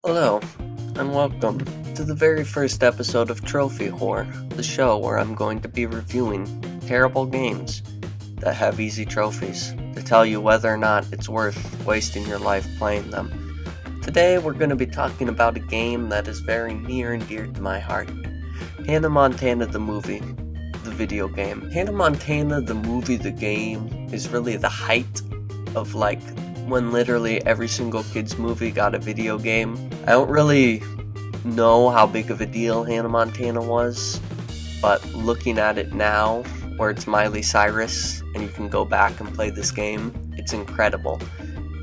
Hello, and welcome to the very first episode of Trophy Whore, the show where I'm going to be reviewing terrible games that have easy trophies to tell you whether or not it's worth wasting your life playing them. Today we're going to be talking about a game that is very near and dear to my heart. Hannah Montana the movie, the video game. Hannah Montana the movie, the game is really the height of when literally every single kid's movie got a video game. I don't really know how big of a deal Hannah Montana was, but looking at it now, where it's Miley Cyrus, and you can go back and play this game, it's incredible.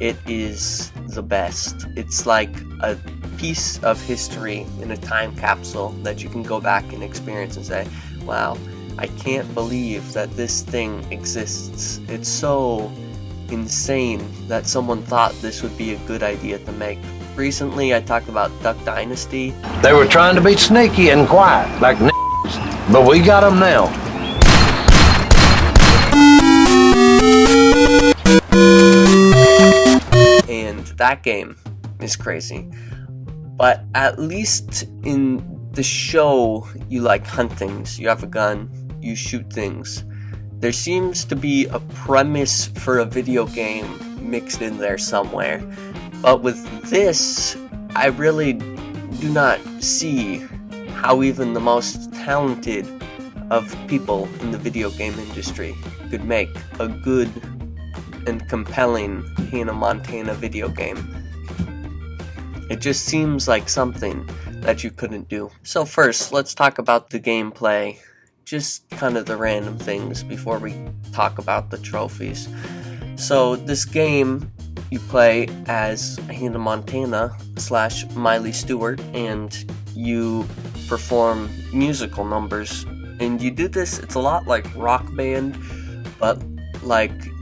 It is the best. It's like a piece of history in a time capsule that you can go back and experience and say, wow, I can't believe that this thing exists. It's so insane that someone thought this would be a good idea to make. Recently I talked about Duck Dynasty. They were trying to be sneaky and quiet, like but we got them now. And that game is crazy. But at least in the show, you hunt things. You have a gun, you shoot things. There seems to be a premise for a video game mixed in there somewhere. But with this, I really do not see how even the most talented of people in the video game industry could make a good and compelling Hannah Montana video game. It just seems like something that you couldn't do. So first, let's talk about the gameplay. Just kind of the random things before we talk about the trophies. So this game, you play as Hannah Montana / Miley Stewart, and you perform musical numbers. And you do this, it's a lot like Rock Band, but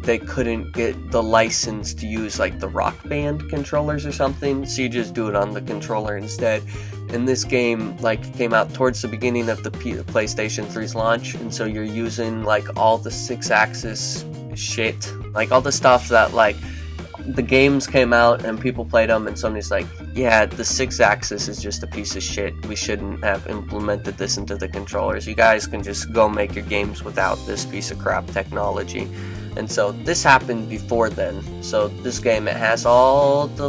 they couldn't get the license to use the Rock Band controllers or something, so you just do it on the controller instead. And this game came out towards the beginning of the PlayStation 3's launch, and so you're using all the 6-axis shit, all the stuff that the games came out and people played them, and Sony's yeah, the 6-axis is just a piece of shit. We shouldn't have implemented this into the controllers. You guys can just go make your games without this piece of crap technology. And so this happened before then. So this game, it has all the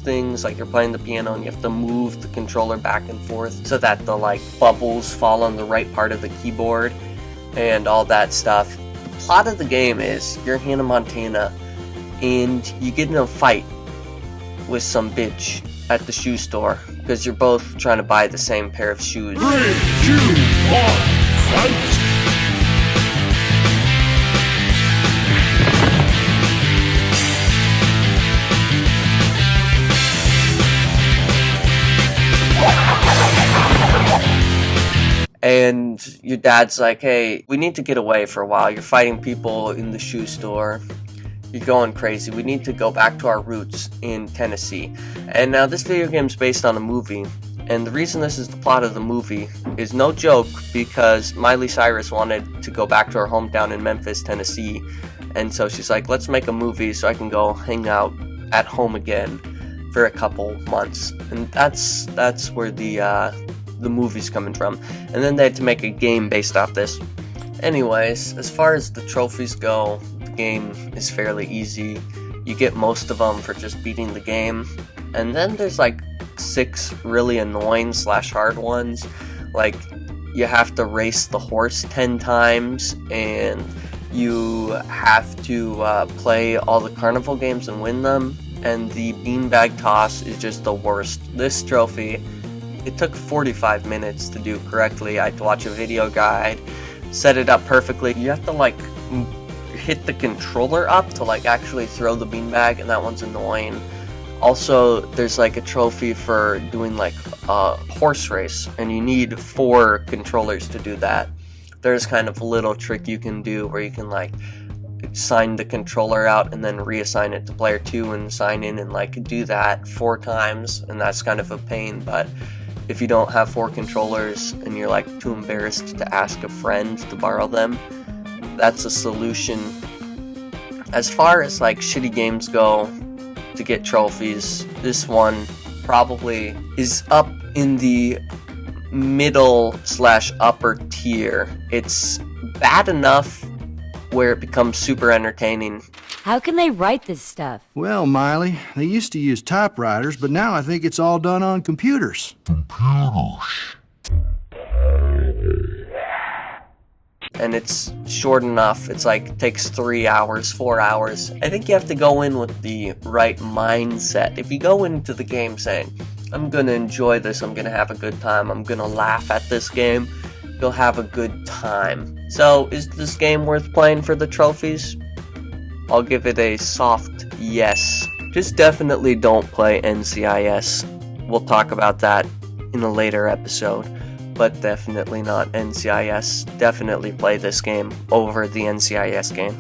things you're playing the piano and you have to move the controller back and forth so that the bubbles fall on the right part of the keyboard and all that stuff. The plot of the game is you're Hannah Montana and you get in a fight with some bitch at the shoe store because you're both trying to buy the same pair of shoes. 3, 2, 1, fight! And your dad's hey, we need to get away for a while. You're fighting people in the shoe store. You're going crazy. We need to go back to our roots in Tennessee. And now this video game is based on a movie. And the reason this is the plot of the movie is no joke, because Miley Cyrus wanted to go back to her hometown in Memphis, Tennessee. And so she's let's make a movie so I can go hang out at home again for a couple months. And that's where the movie's coming from. And then they had to make a game based off this. Anyways, as far as the trophies go, the game is fairly easy. You get most of them for just beating the game. And then there's 6 really annoying / hard ones. You have to race the horse 10 times, and you have to play all the carnival games and win them. And the beanbag toss is just the worst. This trophy, it took 45 minutes to do correctly. I had to watch a video guide, set it up perfectly. You have to hit the controller up to actually throw the beanbag, and that one's annoying. Also, there's a trophy for doing a horse race, and you need 4 controllers to do that. There's kind of a little trick you can do where you can sign the controller out and then reassign it to player 2 and sign in and do that 4 times, and that's kind of a pain. But if you don't have 4 controllers and you're too embarrassed to ask a friend to borrow them, that's a solution. As far as shitty games go to get trophies, this one probably is up in the middle/upper tier. It's bad enough where it becomes super entertaining. How can they write this stuff? Well, Miley, they used to use typewriters, but now I think it's all done on computers. And it's short enough. It's like takes 3 hours, 4 hours. I think you have to go in with the right mindset. If you go into the game saying, I'm gonna enjoy this, I'm gonna have a good time, I'm gonna laugh at this game, you'll have a good time. So, is this game worth playing for the trophies? I'll give it a soft yes. Just definitely don't play NCIS. We'll talk about that in a later episode. But definitely not NCIS. Definitely play this game over the NCIS game.